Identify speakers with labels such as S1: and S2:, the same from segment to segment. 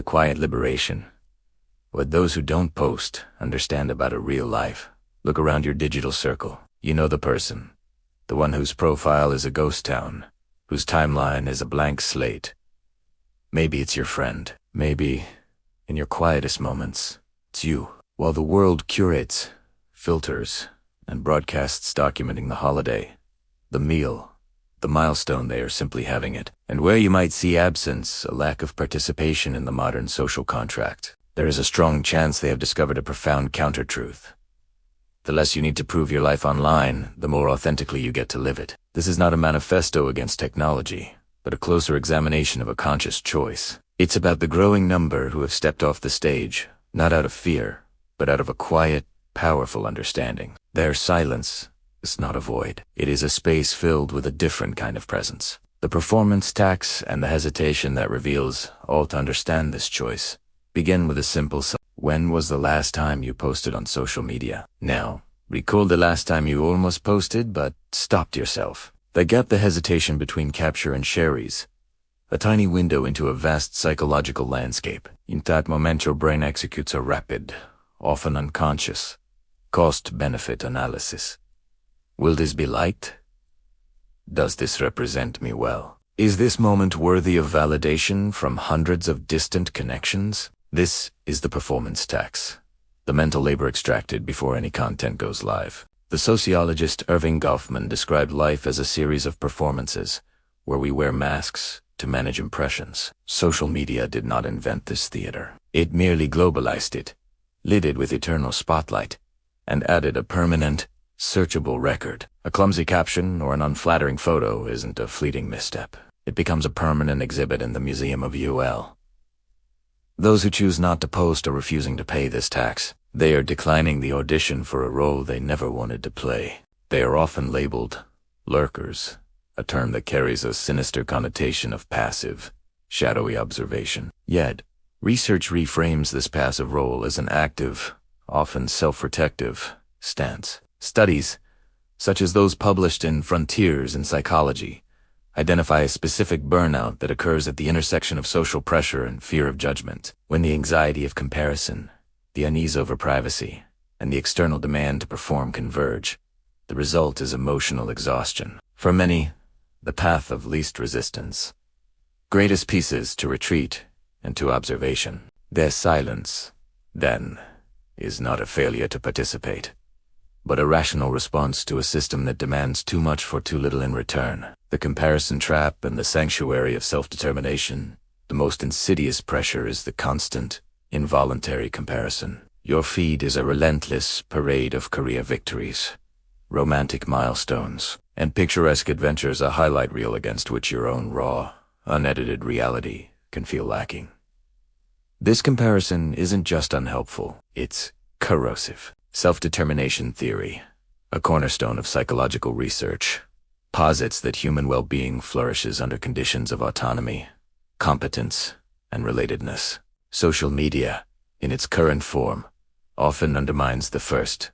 S1: the quiet liberation. What those who don't post understand about a real life. Look around your digital circle. You know the person. The one whose profile is a ghost town, whose timeline is a blank slate. Maybe it's your friend. Maybe, in your quietest moments, it's you. While the world curates, filters, and broadcasts documenting the holiday, the meal, the milestone, they are simply having it. And where you might see absence, a lack of participation in the modern social contract, there is a strong chance they have discovered a profound counter-truth. The less you need to prove your life online, the more authentically you get to live it. This is not a manifesto against technology, but a closer examination of a conscious choice. It's about the growing number who have stepped off the stage, not out of fear, but out of a quiet, powerful understanding. Their silence is not a void. It is a space filled with a different kind of presence. The performance tax and the hesitation that reveals all to understand this choice begin with a simple when was the last time you posted on social media? Now, recall the last time you almost posted but stopped yourself. The gap, the hesitation between capture and shares, a tiny window into a vast psychological landscape. In that moment your brain executes a rapid, often unconscious, cost-benefit analysis. Will this be liked? Does this represent me well? Is this moment worthy of validation from hundreds of distant connections? This is the performance tax, the mental labor extracted before any content goes live. The sociologist Irving Goffman described life as a series of performances, where we wear masks to manage impressions. Social media did not invent this theater. It merely globalized it, lit it with eternal spotlight, and added a permanent, searchable record. A clumsy caption or an unflattering photo isn't a fleeting misstep. It becomes a permanent exhibit in the Museum of UL. Those who choose not to post are refusing to pay this tax. They are declining the audition for a role they never wanted to play. They are often labeled lurkers, a term that carries a sinister connotation of passive, shadowy observation. Yet, research reframes this passive role as an active, often self-protective, stance. Studies, such as those published in Frontiers in Psychology, identify a specific burnout that occurs at the intersection of social pressure and fear of judgment, when the anxiety of comparison, the unease over privacy, and the external demand to perform converge. The result is emotional exhaustion. For many, the path of least resistance. Greatest pieces to retreat and to observation. Their silence, then, is not a failure to participate, but a rational response to a system that demands too much for too little in return. The comparison trap and the sanctuary of self-determination. The most insidious pressure is the constant, involuntary comparison. Your feed is a relentless parade of career victories, romantic milestones, and picturesque adventures, a highlight reel against which your own raw, unedited reality can feel lacking. This comparison isn't just unhelpful, it's corrosive. Self-determination theory, a cornerstone of psychological research, posits that human well-being flourishes under conditions of autonomy, competence, and relatedness. Social media, in its current form, often undermines the first,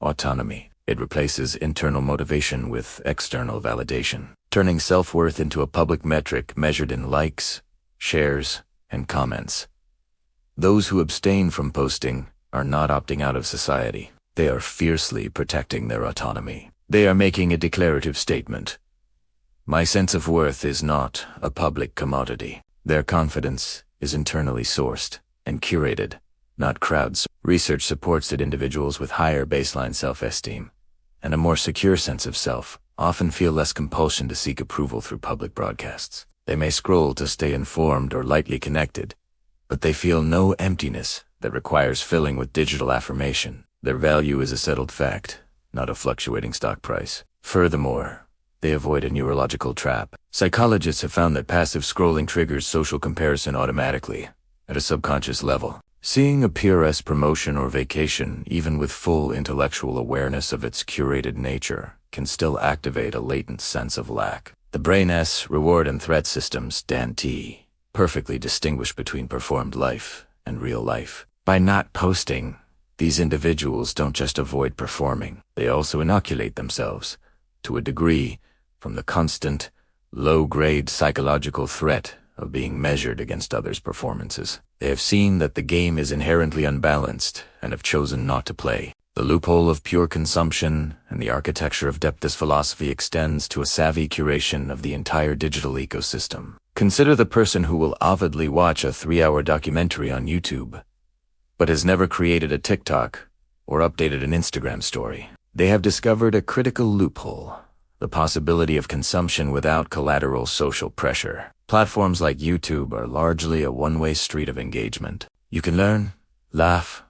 S1: autonomy. It replaces internal motivation with external validation, turning self-worth into a public metric measured in likes, shares, and comments. Those who abstain from posting are not opting out of society. They are fiercely protecting their autonomy. They are making a declarative statement. My sense of worth is not a public commodity. Their confidence is internally sourced and curated, not crowds. Research supports that individuals with higher baseline self-esteem and a more secure sense of self often feel less compulsion to seek approval through public broadcasts. They may scroll to stay informed or lightly connected, but they feel no emptiness that requires filling with digital affirmation. Their value is a settled fact, not a fluctuating stock price. Furthermore, they avoid a neurological trap. Psychologists have found that passive scrolling triggers social comparison automatically, at a subconscious level. Seeing a peer's promotion or vacation, even with full intellectual awareness of its curated nature, can still activate a latent sense of lack. The brain's reward and threat systems, Deci, perfectly distinguish between performed life and real life. By not posting, these individuals don't just avoid performing, they also inoculate themselves, to a degree, from the constant, low-grade psychological threat of being measured against others' performances. They have seen that the game is inherently unbalanced and have chosen not to play. The loophole of pure consumption and the architecture of depth. This philosophy extends to a savvy curation of the entire digital ecosystem. Consider the person who will avidly watch a 3-hour documentary on YouTube, but has never created a TikTok or updated an Instagram story. They have discovered a critical loophole: the possibility of consumption without collateral social pressure. Platforms like YouTube are largely a one-way street of engagement. You can learn, laugh,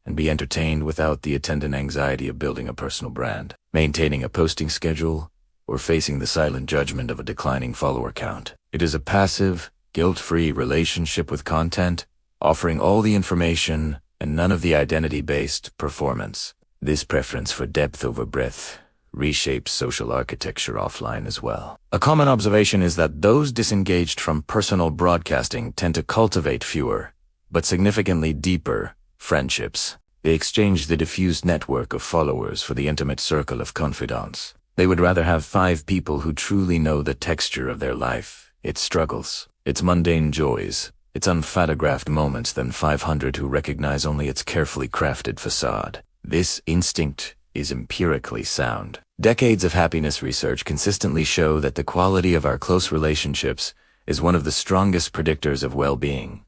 S1: and be entertained without the attendant anxiety of building a personal brand, maintaining a posting schedule, or facing the silent judgment of a declining follower count. It is a passive, guilt-free relationship with content, offering all the information and none of the identity-based performance. This preference for depth over breadth reshapes social architecture offline as well. A common observation is that those disengaged from personal broadcasting tend to cultivate fewer, but significantly deeper, friendships. They exchange the diffused network of followers for the intimate circle of confidants. They would rather have 5 people who truly know the texture of their life, its struggles, its mundane joys, its unphotographed moments than 500 who recognize only its carefully crafted facade. This instinct is empirically sound. Decades of happiness research consistently show that the quality of our close relationships is one of the strongest predictors of well-being,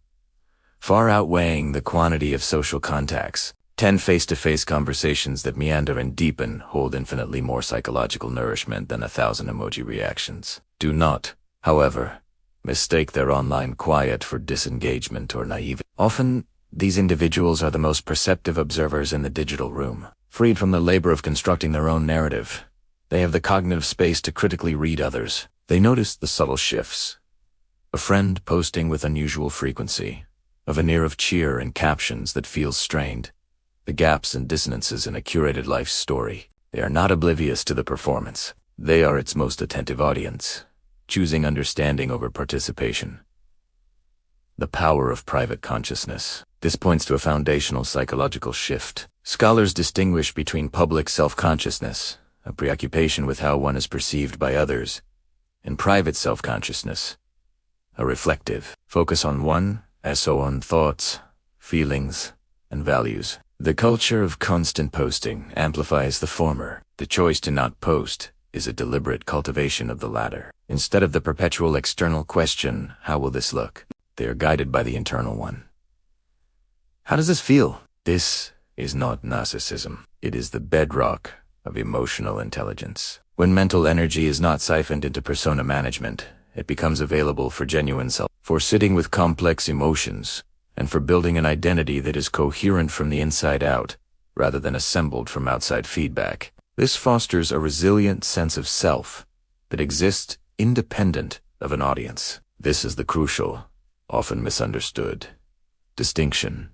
S1: far outweighing the quantity of social contacts. 10 face-to-face conversations that meander and deepen hold infinitely more psychological nourishment than 1,000 emoji reactions. Do not, however, mistake their online quiet for disengagement or naivety. Often, these individuals are the most perceptive observers in the digital room. Freed from the labor of constructing their own narrative, they have the cognitive space to critically read others. They notice the subtle shifts. A friend posting with unusual frequency, a veneer of cheer and captions that feels strained, the gaps and dissonances in a curated life story. They are not oblivious to the performance. They are its most attentive audience, choosing understanding over participation. The power of private consciousness. This points to a foundational psychological shift. Scholars distinguish between public self-consciousness, a preoccupation with how one is perceived by others, and private self-consciousness, a reflective focus on one's own thoughts, feelings, and values. The culture of constant posting amplifies the former. The choice to not post is a deliberate cultivation of the latter. Instead of the perpetual external question, how will this look? They are guided by the internal one. How does this feel? This is not narcissism. It is the bedrock of emotional intelligence. When mental energy is not siphoned into persona management, it becomes available for genuine self, for sitting with complex emotions, and for building an identity that is coherent from the inside out, rather than assembled from outside feedback. This fosters a resilient sense of self that exists independent of an audience. This is the crucial, often misunderstood, distinction.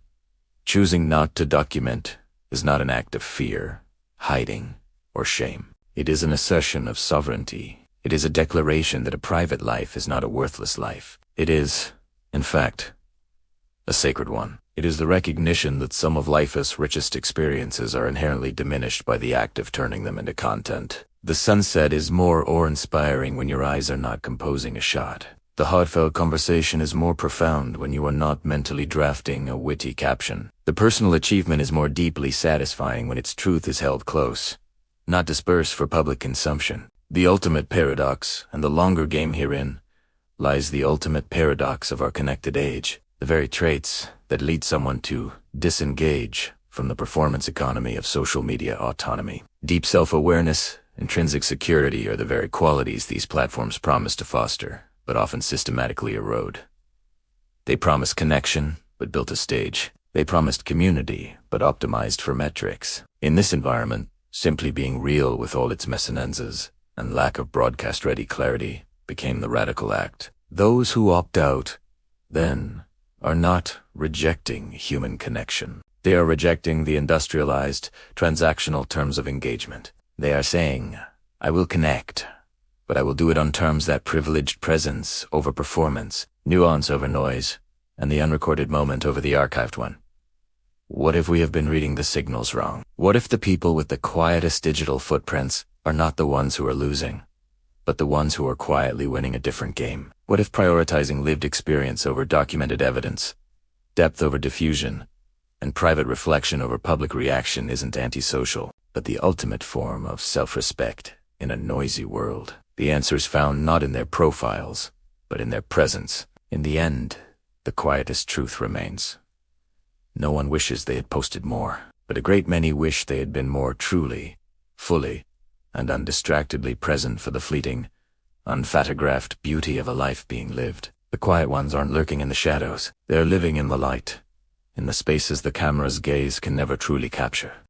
S1: Choosing not to document is not an act of fear, hiding, or shame. It is an assertion of sovereignty. It is a declaration that a private life is not a worthless life. It is, in fact, a sacred one. It is the recognition that some of life's richest experiences are inherently diminished by the act of turning them into content. The sunset is more awe-inspiring when your eyes are not composing a shot. The heartfelt conversation is more profound when you are not mentally drafting a witty caption. The personal achievement is more deeply satisfying when its truth is held close, not dispersed for public consumption. The ultimate paradox, and the longer game herein, lies the ultimate paradox of our connected age. The very traits that lead someone to disengage from the performance economy of social media autonomy. Deep self-awareness, intrinsic security are the very qualities these platforms promise to foster, but often systematically erode. They promised connection, but built a stage. They promised community, but optimized for metrics. In this environment, simply being real with all its messinences and lack of broadcast-ready clarity became the radical act. Those who opt out, then, are not rejecting human connection. They are rejecting the industrialized, transactional terms of engagement. They are saying, I will connect, but I will do it on terms that privileged presence over performance, nuance over noise, and the unrecorded moment over the archived one. What if we have been reading the signals wrong? What if the people with the quietest digital footprints are not the ones who are losing, but the ones who are quietly winning a different game? What if prioritizing lived experience over documented evidence, depth over diffusion, and private reflection over public reaction isn't antisocial, but the ultimate form of self-respect in a noisy world? The answer's found not in their profiles, but in their presence. In the end, the quietest truth remains. No one wishes they had posted more, but a great many wish they had been more truly, fully, and undistractedly present for the fleeting, unphotographed beauty of a life being lived. The quiet ones aren't lurking in the shadows. They're living in the light, in the spaces the camera's gaze can never truly capture.